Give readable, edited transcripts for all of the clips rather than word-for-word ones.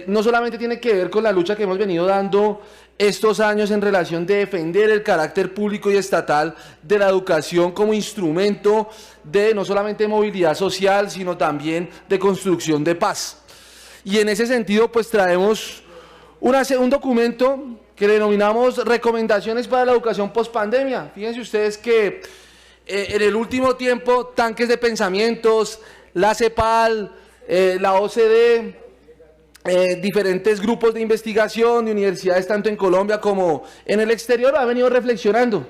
no solamente tiene que ver con la lucha que hemos venido dando estos años en relación de defender el carácter público y estatal de la educación como instrumento de no solamente movilidad social, sino también de construcción de paz. Y en ese sentido, pues traemos un documento que denominamos Recomendaciones para la Educación Postpandemia. Fíjense ustedes que en el último tiempo, tanques de pensamientos, la CEPAL, la OCDE, diferentes grupos de investigación de universidades tanto en Colombia como en el exterior han venido reflexionando.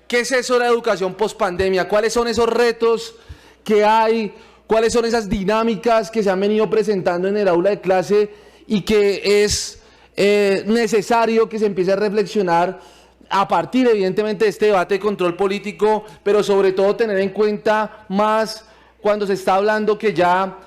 ¿Qué es eso de la educación pospandemia? ¿Cuáles son esos retos que hay? ¿Cuáles son esas dinámicas que se han venido presentando en el aula de clase y que es necesario que se empiece a reflexionar a partir evidentemente de este debate de control político, pero sobre todo tener en cuenta más cuando se está hablando que ya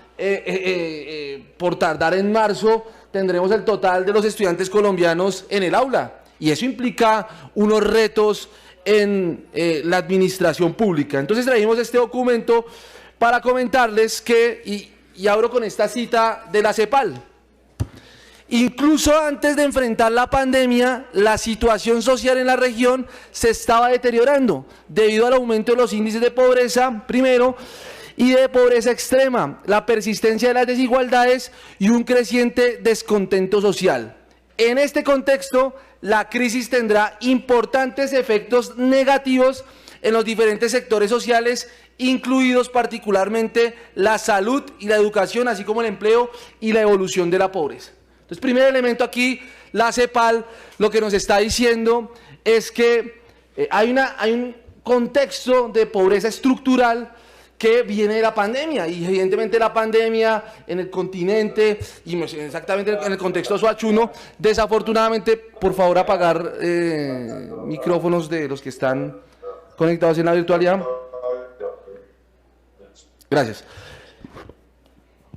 por tardar en marzo tendremos el total de los estudiantes colombianos en el aula, y eso implica unos retos en la administración pública. Entonces trajimos este documento para comentarles que, y abro con esta cita de la CEPAL: incluso antes de enfrentar la pandemia, la situación social en la región se estaba deteriorando debido al aumento de los índices de pobreza, primero, y de pobreza extrema, la persistencia de las desigualdades y un creciente descontento social. En este contexto, la crisis tendrá importantes efectos negativos en los diferentes sectores sociales, incluidos particularmente la salud y la educación, así como el empleo y la evolución de la pobreza. Entonces, primer elemento aquí, la CEPAL lo que nos está diciendo es que hay un contexto de pobreza estructural que viene de la pandemia, y evidentemente la pandemia en el continente, y exactamente en el contexto soachuno, desafortunadamente, por favor apagar micrófonos de los que están conectados en la virtualidad. Gracias.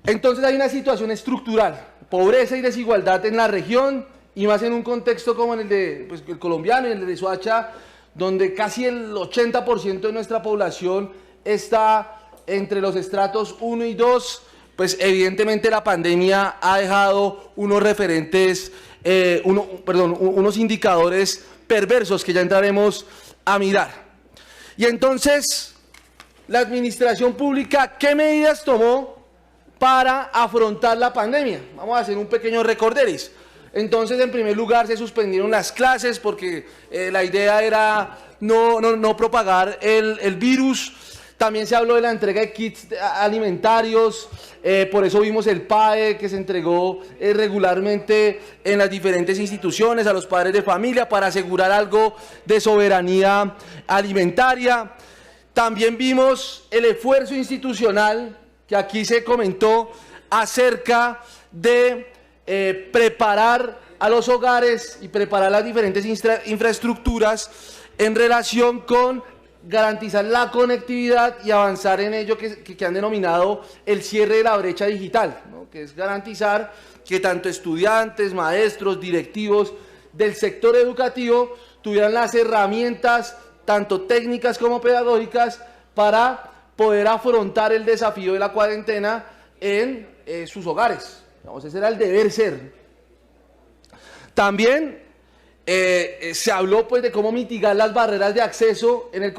Entonces hay una situación estructural, pobreza y desigualdad en la región, y más en un contexto como en el de el colombiano y el de Soacha, donde casi el 80% de nuestra población está entre los estratos 1 y 2, pues evidentemente la pandemia ha dejado unos referentes, unos indicadores perversos que ya entraremos a mirar. Y entonces, la administración pública, ¿qué medidas tomó para afrontar la pandemia? Vamos a hacer un pequeño recorderis. Entonces, en primer lugar, se suspendieron las clases porque la idea era no propagar el virus. También se habló de la entrega de kits alimentarios, por eso vimos el PAE que se entregó regularmente en las diferentes instituciones a los padres de familia para asegurar algo de soberanía alimentaria. También vimos el esfuerzo institucional que aquí se comentó acerca de preparar a los hogares y preparar las diferentes infraestructuras en relación con garantizar la conectividad y avanzar en ello que han denominado el cierre de la brecha digital, ¿no? Que es garantizar que tanto estudiantes, maestros, directivos del sector educativo tuvieran las herramientas, tanto técnicas como pedagógicas, para poder afrontar el desafío de la cuarentena en sus hogares. Vamos, ese era el deber ser. También se habló pues de cómo mitigar las barreras de acceso en el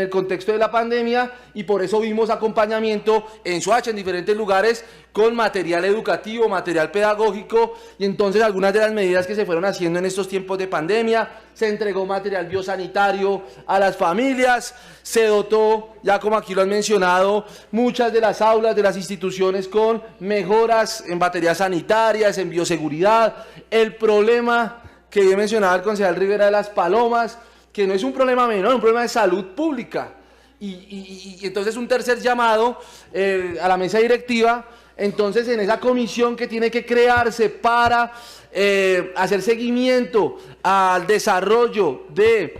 contexto de la pandemia, y por eso vimos acompañamiento en Soacha, en diferentes lugares, con material educativo, material pedagógico, y entonces algunas de las medidas que se fueron haciendo en estos tiempos de pandemia: se entregó material biosanitario a las familias, se dotó, ya como aquí lo han mencionado, muchas de las aulas de las instituciones con mejoras en baterías sanitarias, en bioseguridad. El problema que bien mencionaba el concejal Rivera de las palomas, que no es un problema menor, es un problema de salud pública. Y entonces un tercer llamado a la mesa directiva, entonces en esa comisión que tiene que crearse para hacer seguimiento al desarrollo de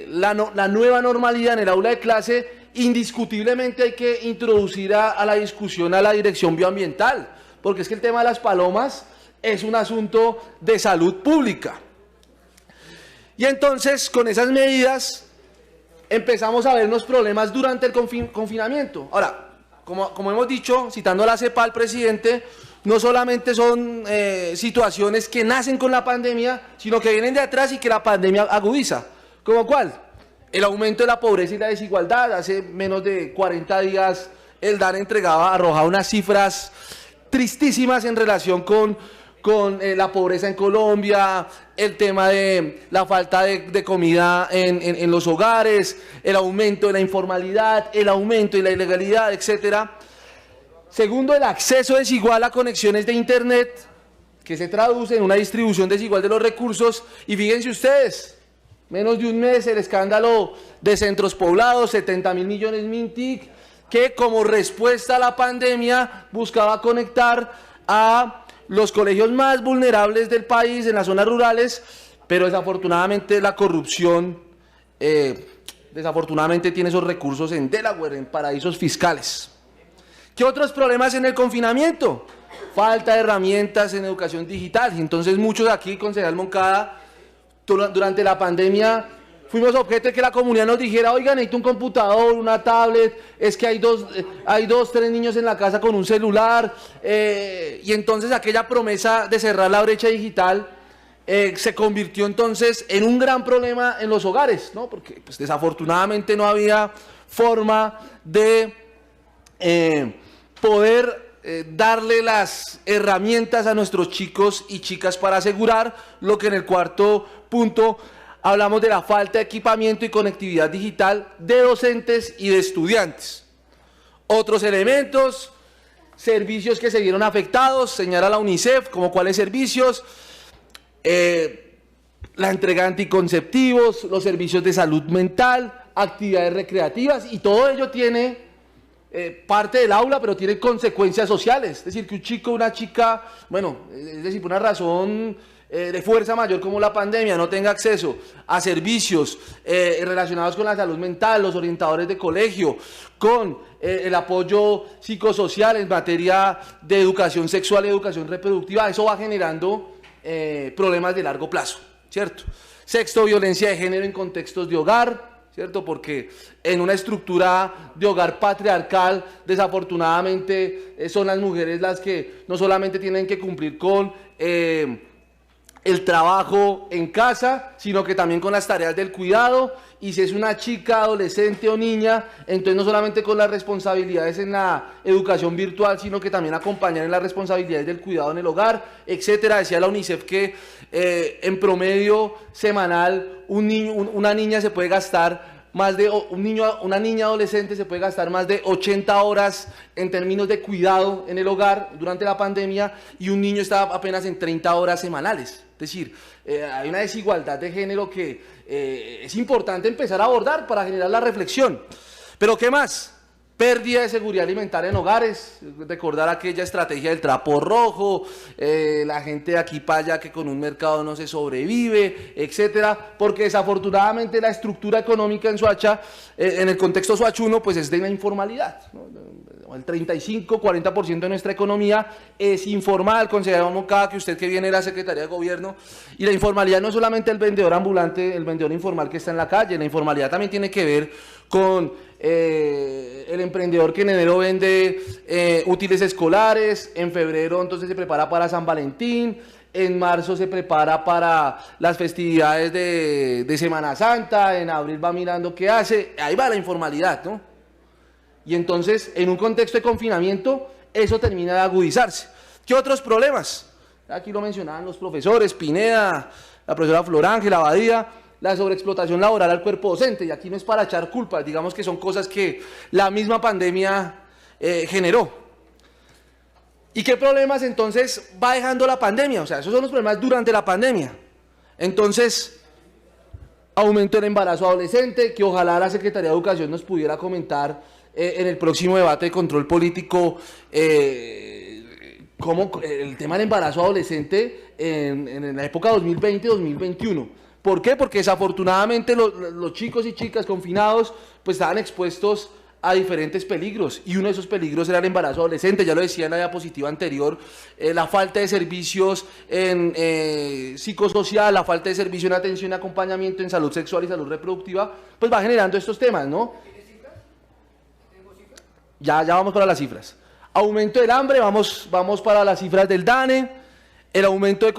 la nueva normalidad en el aula de clase, indiscutiblemente hay que introducir a la discusión a la dirección bioambiental, porque es que el tema de las palomas es un asunto de salud pública. Y entonces, con esas medidas, empezamos a ver los problemas durante el confinamiento. Ahora, como hemos dicho, citando a la CEPAL, presidente, no solamente son situaciones que nacen con la pandemia, sino que vienen de atrás y que la pandemia agudiza. ¿Como cuál? El aumento de la pobreza y la desigualdad. Hace menos de 40 días el DANE arrojaba unas cifras tristísimas en relación con la pobreza en Colombia, el tema de la falta de comida en los hogares, el aumento de la informalidad, el aumento de la ilegalidad, etcétera. Segundo, el acceso desigual a conexiones de Internet, que se traduce en una distribución desigual de los recursos. Y fíjense ustedes, menos de un mes el escándalo de Centros Poblados, 70.000 millones Mintic, que como respuesta a la pandemia buscaba conectar a los colegios más vulnerables del país en las zonas rurales, pero desafortunadamente la corrupción desafortunadamente tiene esos recursos en Delaware, en paraísos fiscales. ¿Qué otros problemas en el confinamiento? Falta de herramientas en educación digital. Entonces muchos aquí, concejal Moncada, durante la pandemia fuimos objeto de que la comunidad nos dijera: oigan, necesito un computador, una tablet, es que hay dos, tres niños en la casa con un celular, y entonces aquella promesa de cerrar la brecha digital se convirtió entonces en un gran problema en los hogares, ¿no? Porque pues, desafortunadamente no había forma de poder darle las herramientas a nuestros chicos y chicas para asegurar lo que en el cuarto punto hablamos de la falta de equipamiento y conectividad digital de docentes y de estudiantes. Otros elementos, servicios que se vieron afectados, señala la UNICEF, como cuáles servicios, la entrega de anticonceptivos, los servicios de salud mental, actividades recreativas, y todo ello tiene parte del aula, pero tiene consecuencias sociales. Es decir, que un chico o una chica, bueno, es decir, por una razón de fuerza mayor como la pandemia, no tenga acceso a servicios relacionados con la salud mental, los orientadores de colegio, con el apoyo psicosocial en materia de educación sexual y educación reproductiva, eso va generando problemas de largo plazo, ¿cierto? Sexto, violencia de género en contextos de hogar, ¿cierto? Porque en una estructura de hogar patriarcal, desafortunadamente, son las mujeres las que no solamente tienen que cumplir con el trabajo en casa, sino que también con las tareas del cuidado, y si es una chica, adolescente o niña, entonces no solamente con las responsabilidades en la educación virtual, sino que también acompañar en las responsabilidades del cuidado en el hogar, etcétera. Decía la UNICEF que en promedio semanal una niña se puede gastar una niña adolescente se puede gastar más de 80 horas en términos de cuidado en el hogar durante la pandemia, y un niño está apenas en 30 horas semanales. Es decir, hay una desigualdad de género que es importante empezar a abordar para generar la reflexión. Pero ¿qué más? Pérdida de seguridad alimentaria en hogares, recordar aquella estrategia del trapo rojo, la gente de aquí para allá que con un mercado no se sobrevive, etcétera, porque desafortunadamente la estructura económica en Soacha, en el contexto soachuno, pues es de la informalidad, ¿no? El 35-40% de nuestra economía es informal, consideramos cada que usted que viene de la Secretaría de Gobierno, y la informalidad no es solamente el vendedor ambulante, el vendedor informal que está en la calle, la informalidad también tiene que ver con el emprendedor que en enero vende útiles escolares, en febrero entonces se prepara para San Valentín, en marzo se prepara para las festividades de Semana Santa, en abril va mirando qué hace, ahí va la informalidad, ¿no? Y entonces, en un contexto de confinamiento, eso termina de agudizarse. ¿Qué otros problemas? Aquí lo mencionaban los profesores, Pineda, la profesora Flor Ángel, Abadía, la sobreexplotación laboral al cuerpo docente, y aquí no es para echar culpas, digamos que son cosas que la misma pandemia generó. ¿Y qué problemas entonces va dejando la pandemia? O sea, esos son los problemas durante la pandemia. Entonces, aumento del embarazo adolescente, que ojalá la Secretaría de Educación nos pudiera comentar en el próximo debate de control político, cómo el tema del embarazo adolescente en la época 2020-2021. ¿Por qué? Porque desafortunadamente los chicos y chicas confinados pues estaban expuestos a diferentes peligros, y uno de esos peligros era el embarazo adolescente. Ya lo decía en la diapositiva anterior, la falta de servicios en psicosocial, la falta de servicio en atención y acompañamiento en salud sexual y salud reproductiva, pues va generando estos temas, ¿no? Ya vamos para las cifras. Aumento del hambre, vamos para las cifras del DANE, el aumento del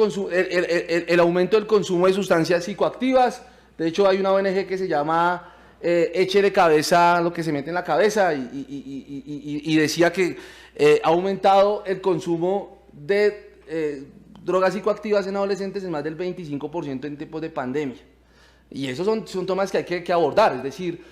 consumo de sustancias psicoactivas. De hecho, hay una ONG que se llama Échele Cabeza lo que se mete en la cabeza, y decía que ha aumentado el consumo de drogas psicoactivas en adolescentes en más del 25% en tiempos de pandemia. Y esos son temas que hay que abordar, es decir,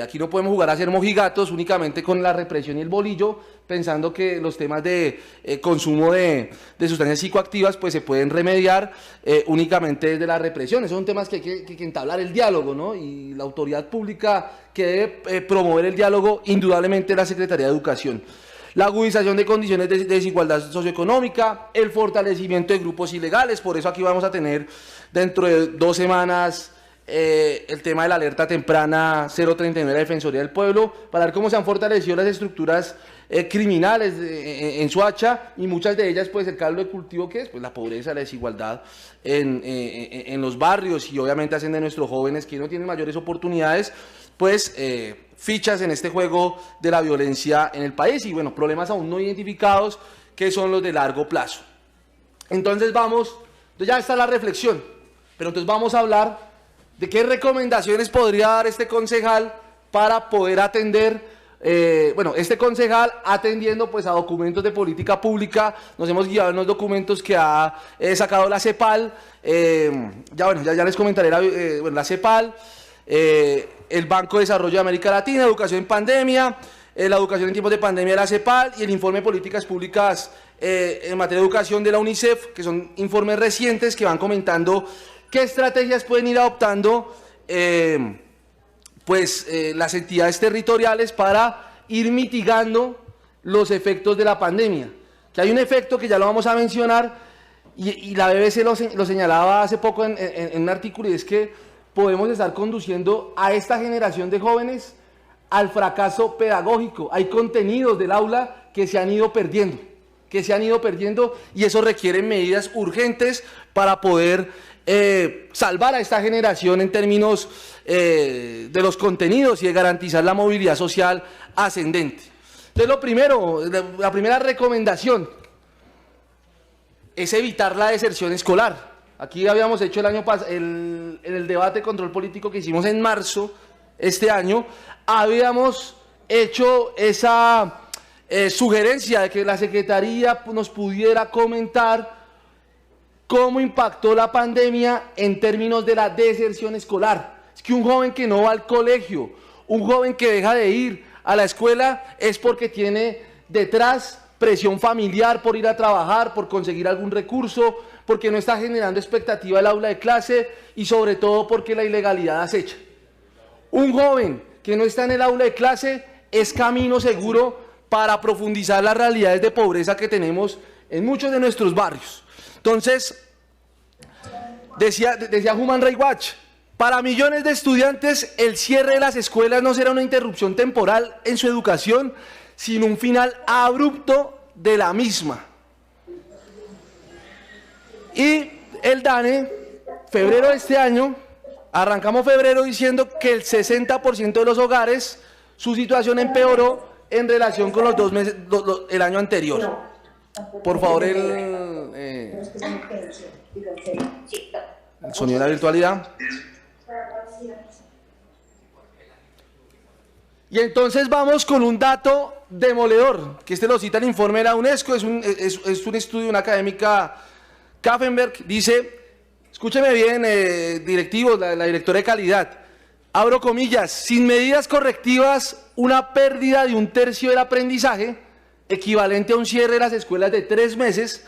aquí no podemos jugar a ser mojigatos únicamente con la represión y el bolillo, pensando que los temas de consumo de sustancias psicoactivas pues se pueden remediar únicamente desde la represión. Esos son temas que hay que entablar el diálogo, ¿no? Y la autoridad pública que debe promover el diálogo, indudablemente la Secretaría de Educación. La agudización de condiciones de desigualdad socioeconómica, el fortalecimiento de grupos ilegales, por eso aquí vamos a tener dentro de 2 semanas el tema de la alerta temprana 039 de la Defensoría del Pueblo, para ver cómo se han fortalecido las estructuras criminales en Soacha, y muchas de ellas pues el caldo de cultivo que es pues la pobreza, la desigualdad en los barrios, y obviamente hacen de nuestros jóvenes que no tienen mayores oportunidades pues fichas en este juego de la violencia en el país, y bueno, problemas aún no identificados que son los de largo plazo. Entonces ya está la reflexión, pero entonces vamos a hablar de qué recomendaciones podría dar este concejal para poder atender, este concejal atendiendo pues a documentos de política pública. Nos hemos guiado en los documentos que ha sacado la CEPAL, ya les comentaré la CEPAL, el Banco de Desarrollo de América Latina, Educación en Pandemia, la Educación en tiempos de pandemia de la CEPAL, y el Informe de Políticas Públicas en materia de educación de la UNICEF, que son informes recientes que van comentando qué estrategias pueden ir adoptando las entidades territoriales para ir mitigando los efectos de la pandemia. Que hay un efecto que ya lo vamos a mencionar, y la BBC lo señalaba hace poco en un artículo, y es que podemos estar conduciendo a esta generación de jóvenes al fracaso pedagógico. Hay contenidos del aula que se han ido perdiendo, y eso requiere medidas urgentes para poder salvar a esta generación en términos de los contenidos y de garantizar la movilidad social ascendente. Entonces la primera recomendación es evitar la deserción escolar. Aquí habíamos hecho el año pasado, en el debate de control político que hicimos en marzo este año, habíamos hecho esa sugerencia de que la Secretaría nos pudiera comentar cómo impactó la pandemia en términos de la deserción escolar. Es que un joven que no va al colegio, un joven que deja de ir a la escuela, es porque tiene detrás presión familiar por ir a trabajar, por conseguir algún recurso, porque no está generando expectativa el aula de clase, y sobre todo porque la ilegalidad acecha. Un joven que no está en el aula de clase es camino seguro para profundizar las realidades de pobreza que tenemos en muchos de nuestros barrios. Entonces, decía Human Rights Watch, para millones de estudiantes el cierre de las escuelas no será una interrupción temporal en su educación, sino un final abrupto de la misma. Y el DANE, febrero de este año, arrancamos febrero diciendo que el 60% de los hogares, su situación empeoró en relación con los 2 meses, el año anterior. Por favor, el sonido de la virtualidad. Y entonces vamos con un dato demoledor, que lo cita el informe de la UNESCO, es un estudio de una académica, Kaffenberg, dice, escúcheme bien, directivos, la directora de calidad, abro comillas, sin medidas correctivas, una pérdida de 1/3 del aprendizaje, equivalente a un cierre de las escuelas de 3 meses,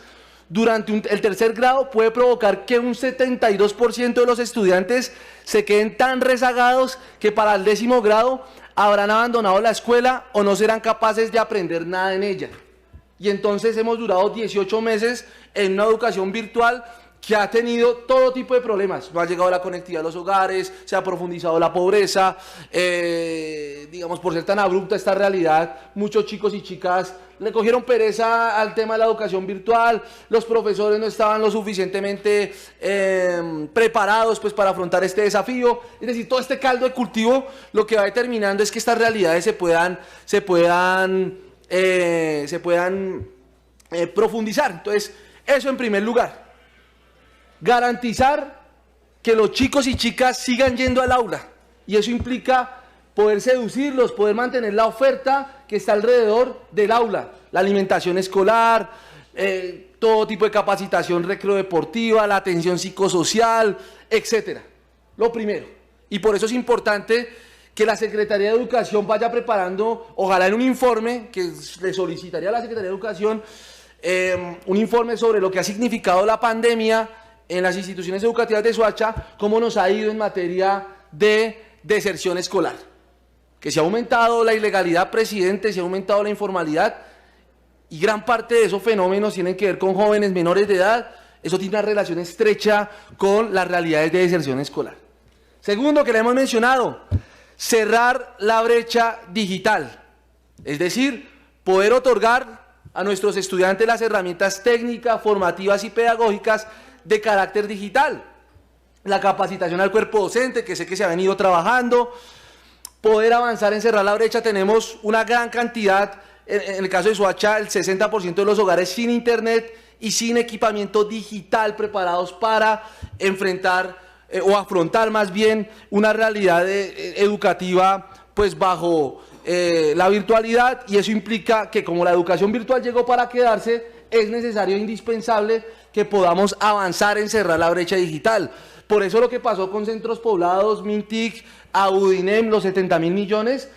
durante el 3er grado puede provocar que un 72% de los estudiantes se queden tan rezagados que para el 10º grado habrán abandonado la escuela o no serán capaces de aprender nada en ella. Y entonces hemos durado 18 meses en una educación virtual que ha tenido todo tipo de problemas. No ha llegado la conectividad a los hogares, se ha profundizado la pobreza, digamos, por ser tan abrupta esta realidad, muchos chicos y chicas le cogieron pereza al tema de la educación virtual, los profesores no estaban lo suficientemente preparados pues para afrontar este desafío. Es decir, todo este caldo de cultivo lo que va determinando es que estas realidades se puedan profundizar. Entonces, eso en primer lugar. Garantizar que los chicos y chicas sigan yendo al aula. Y eso implica poder seducirlos, poder mantener la oferta que está alrededor del aula. La alimentación escolar, todo tipo de capacitación recreodeportiva, la atención psicosocial, etcétera. Lo primero. Y por eso es importante que la Secretaría de Educación vaya preparando, ojalá en un informe que le solicitaría a la Secretaría de Educación, un informe sobre lo que ha significado la pandemia en las instituciones educativas de Soacha, cómo nos ha ido en materia de deserción escolar. Que se ha aumentado la ilegalidad, presidente, se ha aumentado la informalidad, y gran parte de esos fenómenos tienen que ver con jóvenes menores de edad. Eso tiene una relación estrecha con las realidades de deserción escolar. Segundo, que le hemos mencionado, cerrar la brecha digital, es decir, poder otorgar a nuestros estudiantes las herramientas técnicas, formativas y pedagógicas de carácter digital. La capacitación al cuerpo docente, que sé que se ha venido trabajando, poder avanzar en cerrar la brecha. Tenemos una gran cantidad, en el caso de Soacha, el 60% de los hogares sin internet y sin equipamiento digital preparados para enfrentar o afrontar más bien una realidad educativa pues bajo la virtualidad, y eso implica que como la educación virtual llegó para quedarse, es necesario e indispensable que podamos avanzar en cerrar la brecha digital. Por eso lo que pasó con Centros Poblados, Mintic, Audinem, los 70.000 millones,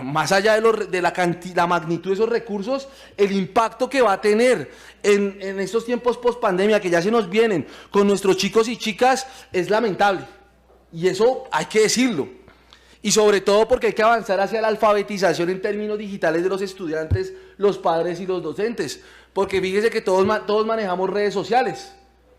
más allá de la magnitud de esos recursos, el impacto que va a tener en estos tiempos post pandemia que ya se nos vienen con nuestros chicos y chicas es lamentable, y eso hay que decirlo, y sobre todo porque hay que avanzar hacia la alfabetización en términos digitales de los estudiantes, los padres y los docentes, porque fíjese que todos manejamos redes sociales,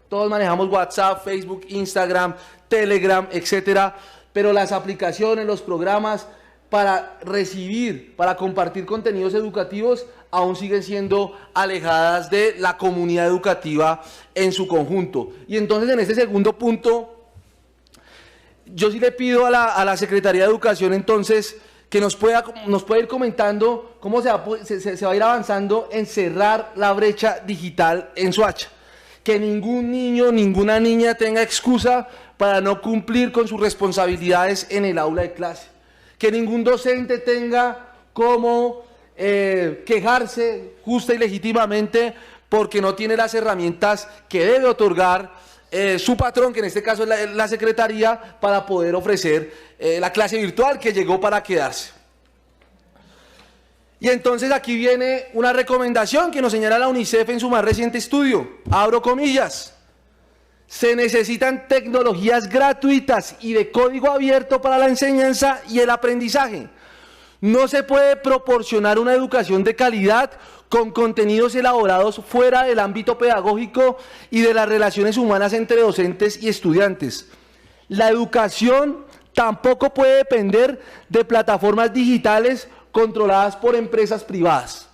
todos manejamos WhatsApp, Facebook, Instagram, Telegram, etcétera, pero las aplicaciones, los programas para recibir, para compartir contenidos educativos, aún siguen siendo alejadas de la comunidad educativa en su conjunto. Y entonces, en este segundo punto, yo sí le pido a la Secretaría de Educación, entonces, que nos pueda ir comentando cómo se va a ir avanzando en cerrar la brecha digital en Soacha. Que ningún niño, ninguna niña tenga excusa para no cumplir con sus responsabilidades en el aula de clase. Que ningún docente tenga como quejarse justa y legítimamente porque no tiene las herramientas que debe otorgar su patrón, que en este caso es la Secretaría, para poder ofrecer la clase virtual que llegó para quedarse. Y entonces aquí viene una recomendación que nos señala la UNICEF en su más reciente estudio, abro comillas: se necesitan tecnologías gratuitas y de código abierto para la enseñanza y el aprendizaje. No se puede proporcionar una educación de calidad con contenidos elaborados fuera del ámbito pedagógico y de las relaciones humanas entre docentes y estudiantes. La educación tampoco puede depender de plataformas digitales controladas por empresas privadas.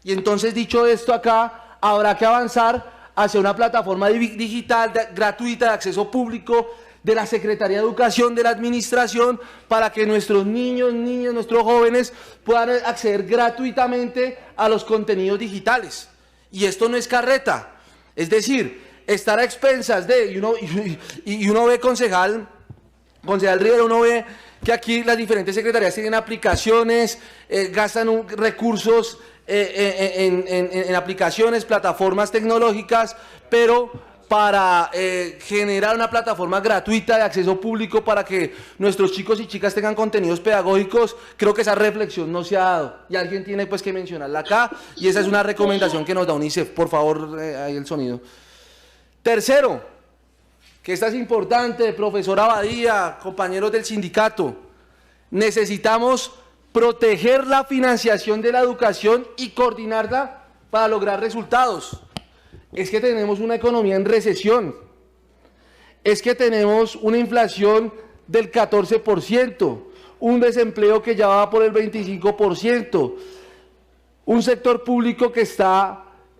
Y entonces, dicho esto, acá habrá que avanzar hacia una plataforma digital gratuita de acceso público de la Secretaría de Educación, de la Administración, para que nuestros niños, niñas, nuestros jóvenes puedan acceder gratuitamente a los contenidos digitales. Y esto no es carreta, es decir, estar a expensas de, y uno ve, concejal Rivera, uno ve que aquí las diferentes secretarías tienen aplicaciones, gastan recursos en aplicaciones, plataformas tecnológicas, pero para generar una plataforma gratuita de acceso público para que nuestros chicos y chicas tengan contenidos pedagógicos, creo que esa reflexión no se ha dado, y alguien tiene pues que mencionarla acá, y esa es una recomendación que nos da UNICEF. Por favor, ahí el sonido. Tercero, que esta es importante, profesor Abadía, compañeros del sindicato, necesitamos proteger la financiación de la educación y coordinarla para lograr resultados. Es que tenemos una economía en recesión, es que tenemos una inflación del 14%, un desempleo que ya va por el 25%, un sector público que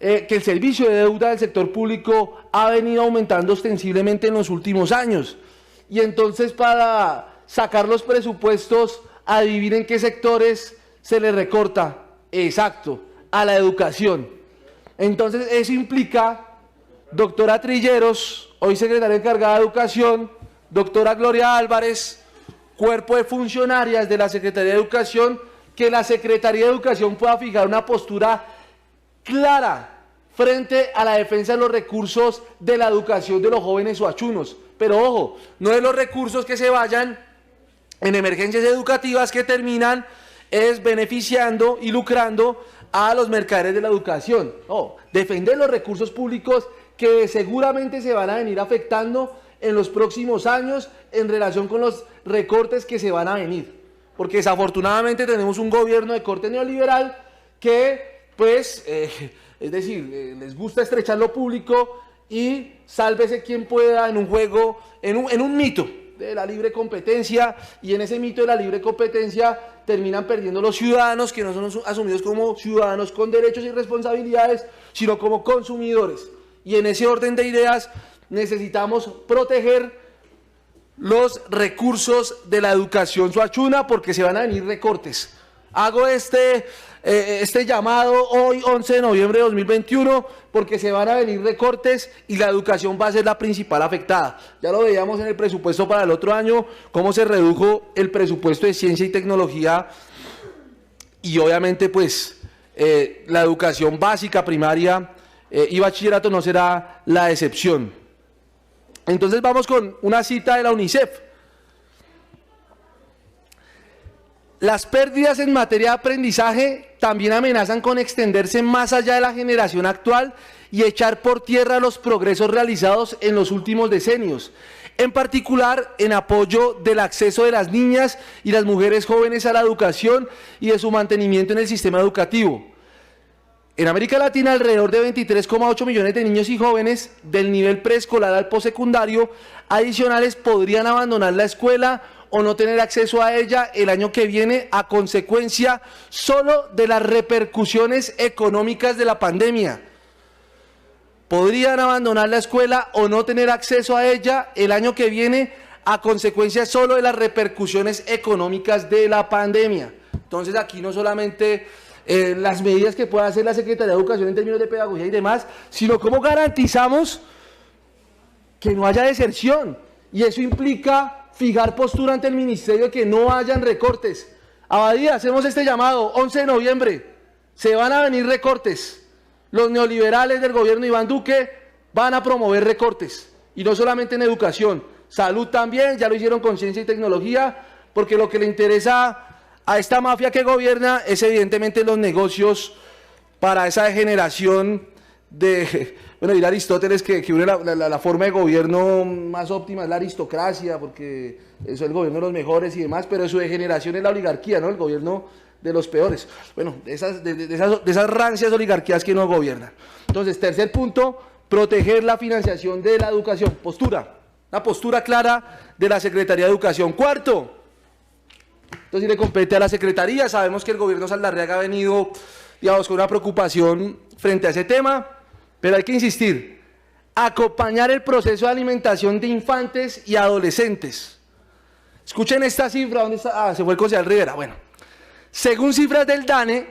el servicio de deuda del sector público ha venido aumentando ostensiblemente en los últimos años. Y entonces, para sacar los presupuestos, adivinen qué sectores se les recorta: exacto, a la educación. Entonces eso implica, doctora Trilleros, hoy secretaria encargada de Educación, doctora Gloria Álvarez, cuerpo de funcionarias de la Secretaría de Educación, que la Secretaría de Educación pueda fijar una postura clara frente a la defensa de los recursos de la educación de los jóvenes huachunos. Pero ojo, no de los recursos que se vayan en emergencias educativas que terminan es beneficiando y lucrando a los mercaderes de la educación. No, defender los recursos públicos que seguramente se van a venir afectando en los próximos años en relación con los recortes que se van a venir. Porque desafortunadamente tenemos un gobierno de corte neoliberal que, pues, es decir, les gusta estrechar lo público y sálvese quien pueda en un juego, en un mito de la libre competencia, y en ese mito de la libre competencia terminan perdiendo los ciudadanos, que no son asumidos como ciudadanos con derechos y responsabilidades, sino como consumidores. Y en ese orden de ideas necesitamos proteger los recursos de la educación suachuna porque se van a venir recortes. Hago este llamado hoy, 11 de noviembre de 2021, porque se van a venir recortes y la educación va a ser la principal afectada. Ya lo veíamos en el presupuesto para el otro año, cómo se redujo el presupuesto de ciencia y tecnología, y obviamente pues la educación básica, primaria y bachillerato no será la excepción. Entonces vamos con una cita de la UNICEF. Las pérdidas en materia de aprendizaje también amenazan con extenderse más allá de la generación actual y echar por tierra los progresos realizados en los últimos decenios, en particular en apoyo del acceso de las niñas y las mujeres jóvenes a la educación y de su mantenimiento en el sistema educativo. En América Latina, alrededor de 23,8 millones de niños y jóvenes del nivel preescolar al postsecundario adicionales podrían abandonar la escuela o no tener acceso a ella el año que viene a consecuencia solo de las repercusiones económicas de la pandemia. Podrían abandonar la escuela o no tener acceso a ella el año que viene a consecuencia solo de las repercusiones económicas de la pandemia. Entonces aquí no solamente las medidas que pueda hacer la Secretaría de Educación en términos de pedagogía y demás, sino cómo garantizamos que no haya deserción. Y eso implica fijar postura ante el Ministerio de que no hayan recortes. Abadía, hacemos este llamado, 11 de noviembre, se van a venir recortes. Los neoliberales del gobierno de Iván Duque van a promover recortes, y no solamente en educación, salud también, ya lo hicieron con ciencia y tecnología, porque lo que le interesa a esta mafia que gobierna es evidentemente los negocios para esa degeneración de, bueno, dirá Aristóteles que une la forma de gobierno más óptima es la aristocracia, porque eso es el gobierno de los mejores y demás, pero su degeneración es la oligarquía, ¿no? El gobierno de los peores. Bueno, de esas rancias oligarquías que no gobiernan. Entonces, tercer punto, proteger la financiación de la educación. Postura, una postura clara de la Secretaría de Educación. Cuarto, entonces le compete a la Secretaría. Sabemos que el gobierno Saldarriaga ha venido, digamos, con una preocupación frente a ese tema, pero hay que insistir, acompañar el proceso de alimentación de infantes y adolescentes. Escuchen esta cifra, ¿dónde está? Ah, se fue el concejal Rivera. Bueno, según cifras del DANE,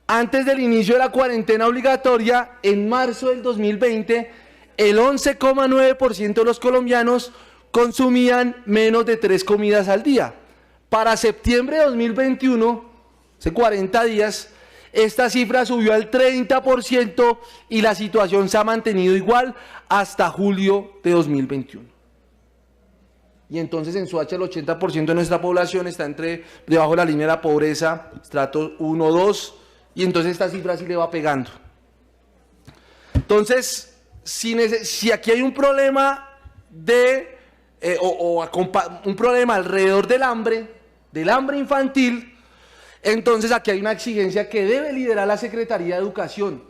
antes del inicio de la cuarentena obligatoria, en marzo del 2020, el 11,9% de los colombianos consumían menos de 3 comidas al día. Para septiembre de 2021, hace 40 días, esta cifra subió al 30% y la situación se ha mantenido igual hasta julio de 2021. Y entonces en Soacha el 80% de nuestra población está debajo de la línea de la pobreza, estrato 1, 2, y entonces esta cifra sí le va pegando. Entonces, si aquí hay un problema un problema alrededor del hambre infantil, entonces aquí hay una exigencia que debe liderar la Secretaría de Educación,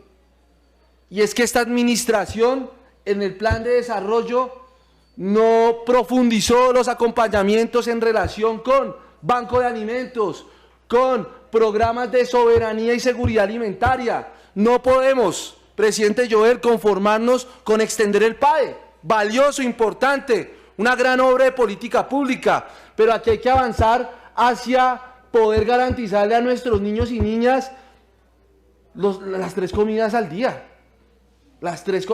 y es que esta administración en el plan de desarrollo no profundizó los acompañamientos en relación con banco de alimentos, con programas de soberanía y seguridad alimentaria. No podemos, presidente Jover, conformarnos con extender el PAE, valioso, importante, una gran obra de política pública, pero aquí hay que avanzar hacia poder garantizarle a nuestros niños y niñas las 3 comidas al día.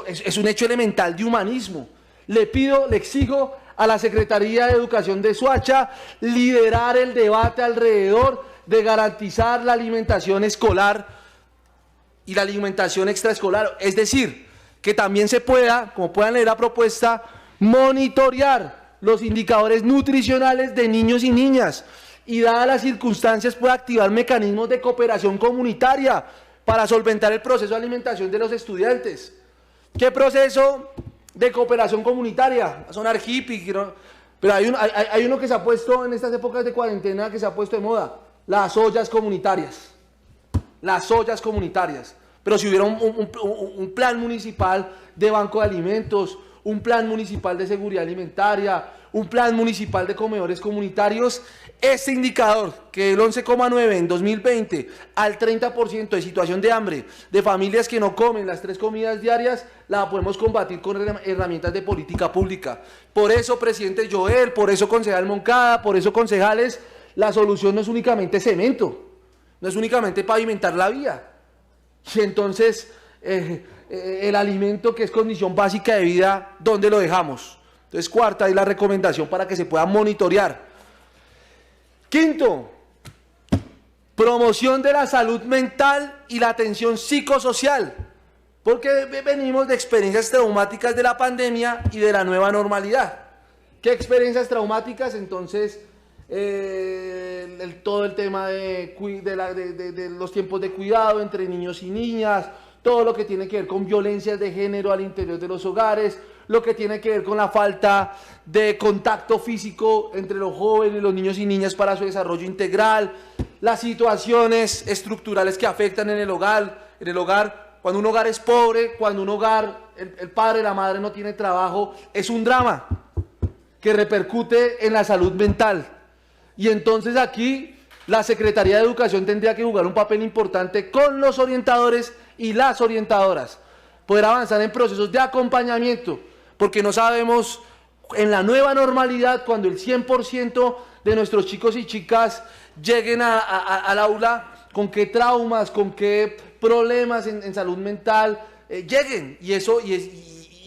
Es un hecho elemental de humanismo. Le exijo a la Secretaría de Educación de Soacha liderar el debate alrededor de garantizar la alimentación escolar y la alimentación extraescolar. Es decir, que también se pueda, como puedan leer la propuesta, monitorear los indicadores nutricionales de niños y niñas y, dadas las circunstancias, pueda activar mecanismos de cooperación comunitaria para solventar el proceso de alimentación de los estudiantes. ¿Qué proceso de cooperación comunitaria? Va a sonar hippie, ¿no? Pero hay uno que se ha puesto en estas épocas de cuarentena, que se ha puesto de moda: las ollas comunitarias. Las ollas comunitarias. Pero si hubiera un plan municipal de banco de alimentos, un plan municipal de seguridad alimentaria, un plan municipal de comedores comunitarios, este indicador, que del 11,9 en 2020 al 30% de situación de hambre de familias que no comen las 3 comidas diarias, la podemos combatir con herramientas de política pública. Por eso, presidente Joel, por eso, concejal Moncada, por eso, concejales, la solución no es únicamente cemento, no es únicamente pavimentar la vía. Y entonces, el alimento, que es condición básica de vida, ¿dónde lo dejamos? Entonces, cuarta es la recomendación para que se pueda monitorear. Quinto, promoción de la salud mental y la atención psicosocial, porque venimos de experiencias traumáticas de la pandemia y de la nueva normalidad. ¿Qué experiencias traumáticas? Entonces, todo el tema de los tiempos de cuidado entre niños y niñas, todo lo que tiene que ver con violencias de género al interior de los hogares, lo que tiene que ver con la falta de contacto físico entre los jóvenes, los niños y niñas para su desarrollo integral, las situaciones estructurales que afectan en el hogar, cuando un hogar es pobre, cuando un hogar, el padre, la madre no tiene trabajo, es un drama que repercute en la salud mental. Y entonces aquí la Secretaría de Educación tendría que jugar un papel importante con los orientadores y las orientadoras, poder avanzar en procesos de acompañamiento, porque no sabemos en la nueva normalidad, cuando el 100% de nuestros chicos y chicas lleguen al aula, con qué traumas, con qué problemas en salud mental lleguen. Y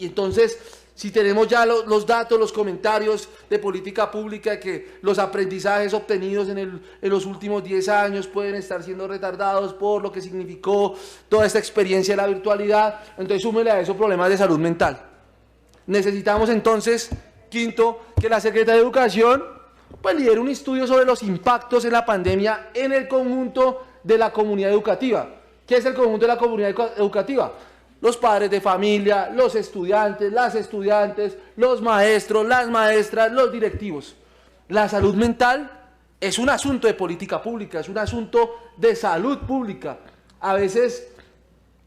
entonces, si tenemos ya los datos, los comentarios de política pública, que los aprendizajes obtenidos en los últimos 10 años pueden estar siendo retardados por lo que significó toda esta experiencia de la virtualidad, entonces súmele a eso problemas de salud mental. Necesitamos entonces, quinto, que la Secretaría de Educación pues lidere un estudio sobre los impactos en la pandemia en el conjunto de la comunidad educativa. ¿Qué es el conjunto de la comunidad educativa? Los padres de familia, los estudiantes, las estudiantes, los maestros, las maestras, los directivos. La salud mental es un asunto de política pública, es un asunto de salud pública. A veces,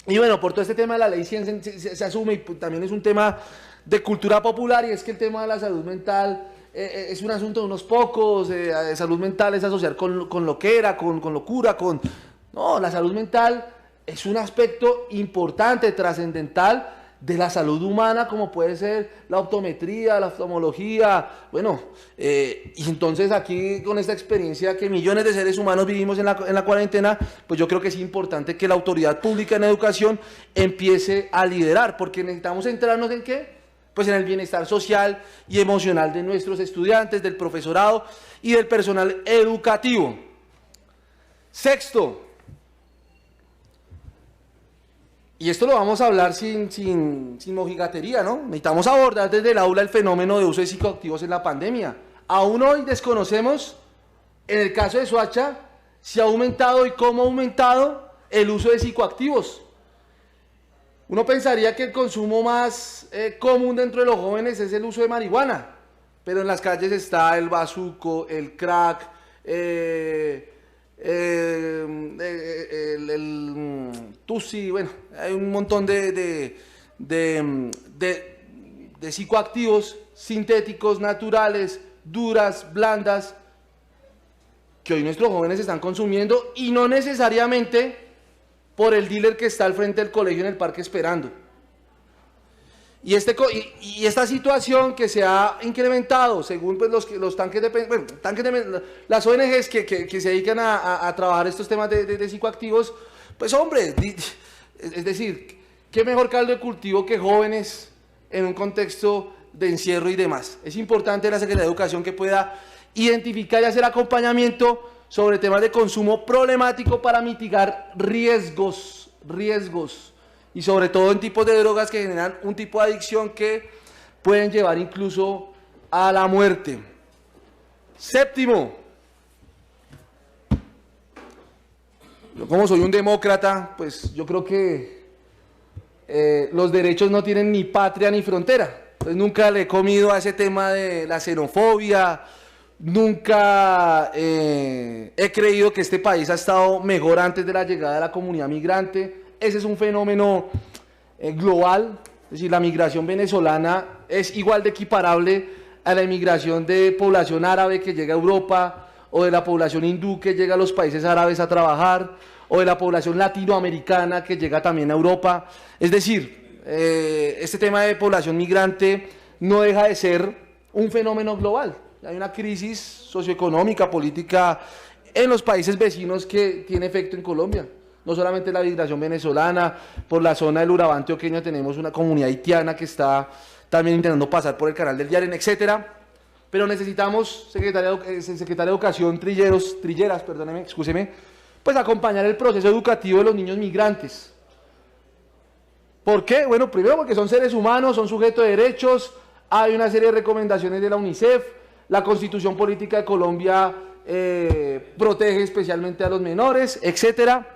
y bueno, por todo este tema de la ley 100 se asume, y también es un tema de cultura popular, y es que el tema de la salud mental es un asunto de unos pocos. Salud mental es asociar con loquera, con locura, No, la salud mental es un aspecto importante, trascendental de la salud humana, como puede ser la optometría, la oftalmología, bueno, y entonces aquí, con esta experiencia que millones de seres humanos vivimos en la cuarentena, pues yo creo que es importante que la autoridad pública en educación empiece a liderar, porque necesitamos centrarnos ¿en qué? Pues en el bienestar social y emocional de nuestros estudiantes, del profesorado y del personal educativo. Sexto, y esto lo vamos a hablar sin mojigatería, ¿no? Necesitamos abordar desde el aula el fenómeno de uso de psicoactivos en la pandemia. Aún hoy desconocemos, en el caso de Soacha, si ha aumentado y cómo ha aumentado el uso de psicoactivos. Uno pensaría que el consumo más común dentro de los jóvenes es el uso de marihuana, pero en las calles está el bazuco, el crack, el tusi, bueno, hay un montón de psicoactivos sintéticos, naturales, duras, blandas, que hoy nuestros jóvenes están consumiendo, y no necesariamente por el dealer que está al frente del colegio en el parque esperando. Y esta situación que se ha incrementado, según pues, los tanques las ONGs que se dedican a trabajar estos temas de psicoactivos, Pues hombre, es decir, qué mejor caldo de cultivo que jóvenes en un contexto de encierro y demás. Es importante la Secretaría de Educación que pueda identificar y hacer acompañamiento sobre temas de consumo problemático para mitigar riesgos, y sobre todo en tipos de drogas que generan un tipo de adicción que pueden llevar incluso a la muerte. Séptimo, yo como soy un demócrata, pues yo creo que los derechos no tienen ni patria ni frontera. Pues nunca le he comido a ese tema de la xenofobia, nunca he creído que este país ha estado mejor antes de la llegada de la comunidad migrante. Ese es un fenómeno global, es decir, la migración venezolana es igual de equiparable a la inmigración de población árabe que llega a Europa, o de la población hindú que llega a los países árabes a trabajar, o de la población latinoamericana que llega también a Europa. Es decir, este tema de población migrante no deja de ser un fenómeno global. Hay una crisis socioeconómica, política en los países vecinos que tiene efecto en Colombia. No solamente la migración venezolana, por la zona del Urabá antioqueño tenemos una comunidad haitiana que está también intentando pasar por el canal del Darién, etcétera. Pero necesitamos, secretaria de Educación, Trilleras, perdóneme, excúseme, pues acompañar el proceso educativo de los niños migrantes. ¿Por qué? Bueno, primero porque son seres humanos, son sujetos de derechos, hay una serie de recomendaciones de la UNICEF, la Constitución Política de Colombia protege especialmente a los menores, etcétera.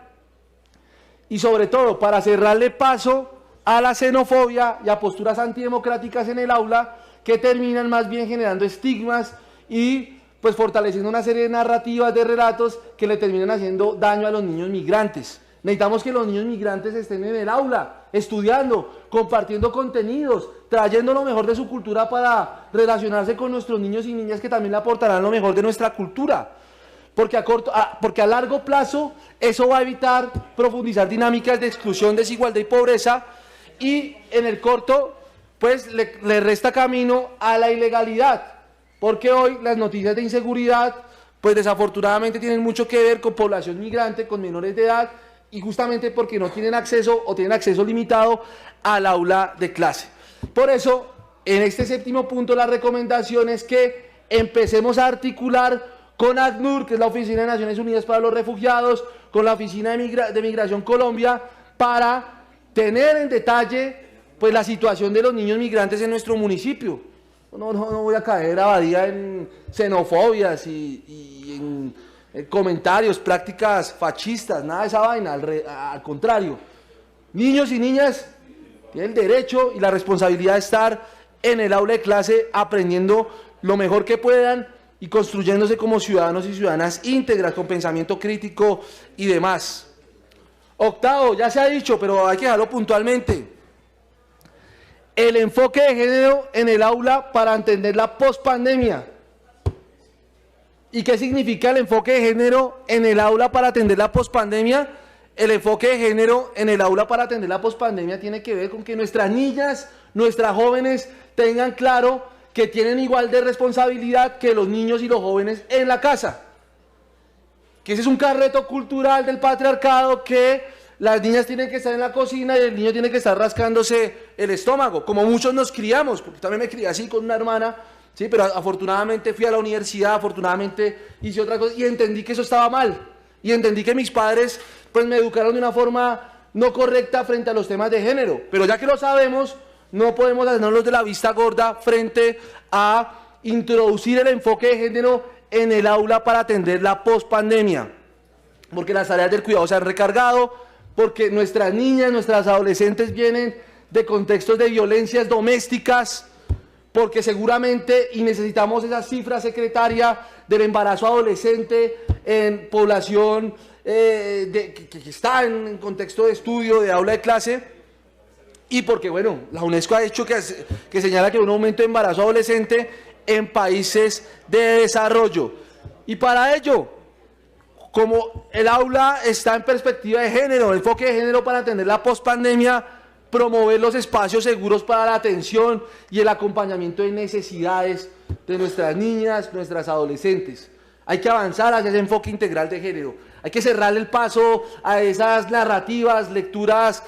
Y sobre todo, para cerrarle paso a la xenofobia y a posturas antidemocráticas en el aula que terminan más bien generando estigmas y pues fortaleciendo una serie de narrativas, de relatos que le terminan haciendo daño a los niños migrantes. Necesitamos que los niños migrantes estén en el aula, estudiando, compartiendo contenidos, trayendo lo mejor de su cultura para relacionarse con nuestros niños y niñas que también le aportarán lo mejor de nuestra cultura. Porque a largo plazo eso va a evitar profundizar dinámicas de exclusión, desigualdad y pobreza, y en el corto pues le resta camino a la ilegalidad, porque hoy las noticias de inseguridad pues desafortunadamente tienen mucho que ver con población migrante, con menores de edad, y justamente porque no tienen acceso o tienen acceso limitado al aula de clase. Por eso, en este séptimo punto, la recomendación es que empecemos a articular con ACNUR, que es la Oficina de Naciones Unidas para los Refugiados, con la Oficina de Migración Colombia, para tener en detalle pues, la situación de los niños migrantes en nuestro municipio. No voy a caer, Abadía, en xenofobias y en comentarios, prácticas fascistas, nada de esa vaina, al contrario. Niños y niñas tienen el derecho y la responsabilidad de estar en el aula de clase aprendiendo lo mejor que puedan y construyéndose como ciudadanos y ciudadanas íntegras, con pensamiento crítico y demás. Octavo, ya se ha dicho, pero hay que dejarlo puntualmente. El enfoque de género en el aula para entender la pospandemia. ¿Y qué significa el enfoque de género en el aula para atender la pospandemia? El enfoque de género en el aula para atender la pospandemia tiene que ver con que nuestras niñas, nuestras jóvenes tengan claro que tienen igual de responsabilidad que los niños y los jóvenes en la casa. Que ese es un carreto cultural del patriarcado, que las niñas tienen que estar en la cocina y el niño tiene que estar rascándose el estómago, como muchos nos criamos, porque también me crié así con una hermana, sí, pero afortunadamente fui a la universidad, afortunadamente hice otra cosa y entendí que eso estaba mal. Y entendí que mis padres pues me educaron de una forma no correcta frente a los temas de género. Pero ya que lo sabemos, no podemos hacernos de la vista gorda frente a introducir el enfoque de género en el aula para atender la pospandemia. Porque las tareas del cuidado se han recargado, porque nuestras niñas, nuestras adolescentes vienen de contextos de violencias domésticas, porque seguramente, y necesitamos esa cifra, secretaria, del embarazo adolescente en población que está en contexto de estudio, de aula de clase, y porque, bueno, la UNESCO ha hecho que señala que hay un aumento de embarazo adolescente en países de desarrollo. Y para ello, como el aula está en perspectiva de género, enfoque de género para atender la pospandemia, promover los espacios seguros para la atención y el acompañamiento de necesidades de nuestras niñas, nuestras adolescentes. Hay que avanzar hacia ese enfoque integral de género. Hay que cerrarle el paso a esas narrativas, lecturas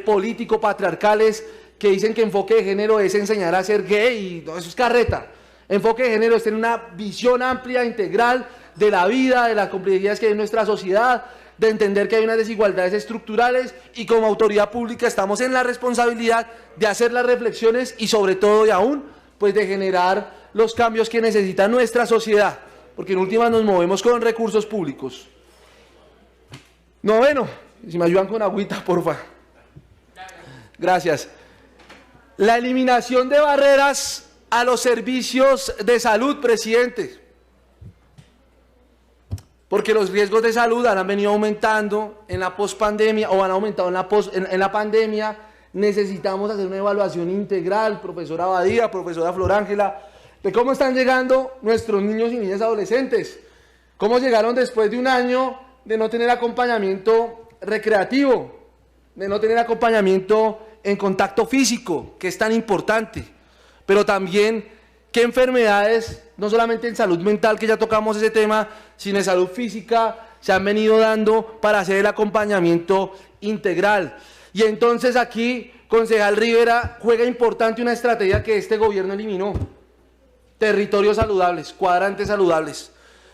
político-patriarcales que dicen que enfoque de género es enseñar a ser gay, y no, eso es carreta. Enfoque de género es tener una visión amplia, integral de la vida, de las complejidades que hay en nuestra sociedad, de entender que hay unas desigualdades estructurales, y como autoridad pública estamos en la responsabilidad de hacer las reflexiones y sobre todo y aún, pues de generar los cambios que necesita nuestra sociedad, porque en últimas nos movemos con recursos públicos. Noveno, si me ayudan con agüita, porfa. Gracias. La eliminación de barreras a los servicios de salud, presidente. Porque los riesgos de salud han venido aumentando en la pospandemia, o han aumentado en la pandemia. Necesitamos hacer una evaluación integral, profesora Badía, profesora Flor Ángela, de cómo están llegando nuestros niños y niñas adolescentes. Cómo llegaron después de un año de no tener acompañamiento recreativo, de no tener acompañamiento en contacto físico, que es tan importante, pero también qué enfermedades, no solamente en salud mental, que ya tocamos ese tema, sino en salud física, se han venido dando para hacer el acompañamiento integral. Y entonces aquí, concejal Rivera, juega importante una estrategia que este gobierno eliminó: territorios saludables, cuadrantes saludables,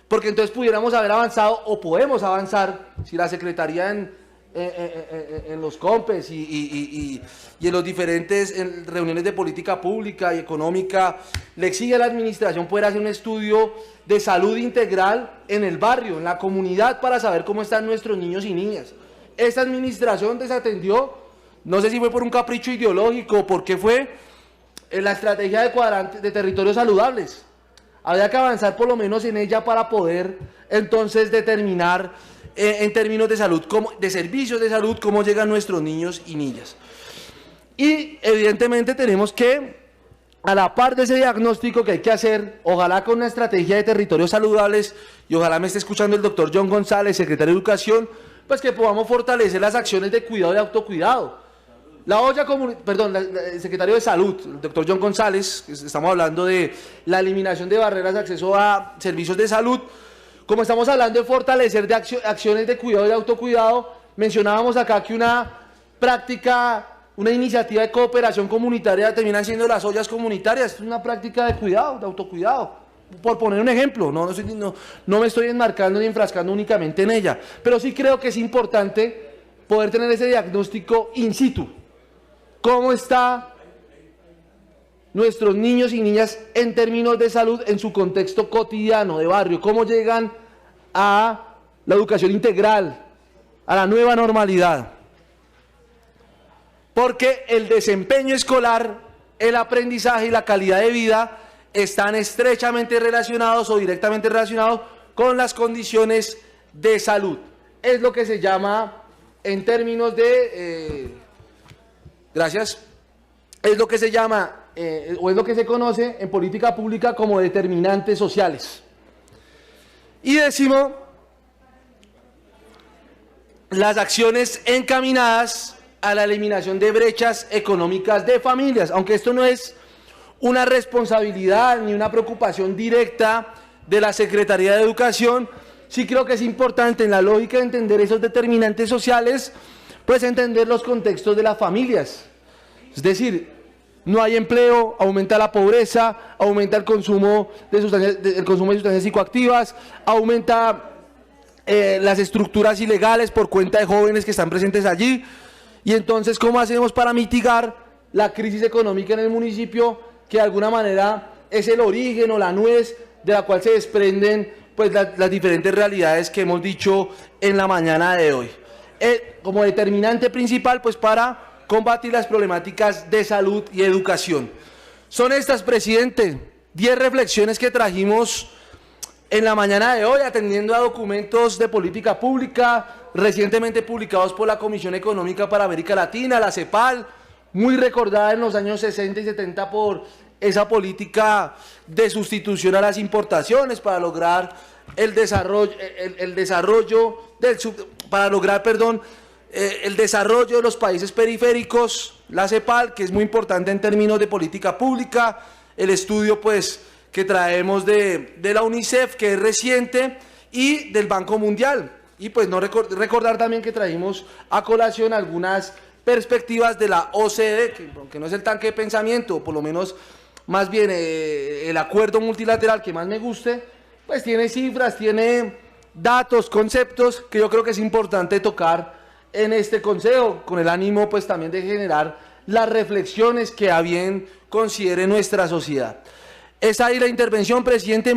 porque entonces pudiéramos haber avanzado, o podemos avanzar, si la Secretaría en los COMPES y en los diferentes reuniones de política pública y económica le exige a la administración poder hacer un estudio de salud integral en el barrio, en la comunidad, para saber cómo están nuestros niños y niñas. Esta administración desatendió, no sé si fue por un capricho ideológico o por qué fue, en la estrategia de cuadrantes de territorios saludables. Había que avanzar por lo menos en ella para poder entonces determinar en términos de salud, de servicios de salud, cómo llegan nuestros niños y niñas. Y evidentemente tenemos que, a la par de ese diagnóstico que hay que hacer, ojalá con una estrategia de territorios saludables, y ojalá me esté escuchando el doctor John González, secretario de Educación, pues que podamos fortalecer las acciones de cuidado y autocuidado. La olla el secretario de Salud, el doctor John González, estamos hablando de la eliminación de barreras de acceso a servicios de salud. Como estamos hablando de fortalecer de acciones de cuidado y autocuidado, mencionábamos acá que una práctica, una iniciativa de cooperación comunitaria terminan siendo las ollas comunitarias. Es una práctica de cuidado, de autocuidado, por poner un ejemplo. No me estoy enmarcando ni enfrascando únicamente en ella, pero sí creo que es importante poder tener ese diagnóstico in situ. ¿Cómo están nuestros niños y niñas en términos de salud en su contexto cotidiano, de barrio? ¿Cómo llegan a la educación integral, a la nueva normalidad? Porque el desempeño escolar, el aprendizaje y la calidad de vida están estrechamente relacionados o directamente relacionados con las condiciones de salud. Es lo que se llama, en términos de... es lo que se llama, o es lo que se conoce en política pública como determinantes sociales. Y décimo, las acciones encaminadas a la eliminación de brechas económicas de familias, aunque esto no es una responsabilidad ni una preocupación directa de la Secretaría de Educación, sí creo que es importante, en la lógica de entender esos determinantes sociales, pues entender los contextos de las familias. Es decir, no hay empleo, aumenta la pobreza, aumenta el consumo de sustancias psicoactivas, aumenta las estructuras ilegales por cuenta de jóvenes que están presentes allí. Y entonces, ¿cómo hacemos para mitigar la crisis económica en el municipio, que de alguna manera es el origen o la nuez de la cual se desprenden pues las diferentes realidades que hemos dicho en la mañana de hoy? Como determinante principal, pues para combatir las problemáticas de salud y educación. Son estas, presidente, 10 reflexiones que trajimos en la mañana de hoy, atendiendo a documentos de política pública recientemente publicados por la Comisión Económica para América Latina, la CEPAL, muy recordada en los años 60 y 70 por esa política de sustitución a las importaciones para lograr el desarrollo de los países periféricos, la CEPAL, que es muy importante en términos de política pública, el estudio pues que traemos de la UNICEF, que es reciente, y del Banco Mundial. Y pues no recordar también que trajimos a colación algunas perspectivas de la OCDE, que aunque no es el tanque de pensamiento, o por lo menos más bien el acuerdo multilateral que más me guste, pues tiene cifras, tiene datos, conceptos que yo creo que es importante tocar en este consejo, con el ánimo pues también de generar las reflexiones que a bien considere nuestra sociedad. Es ahí la intervención, presidente.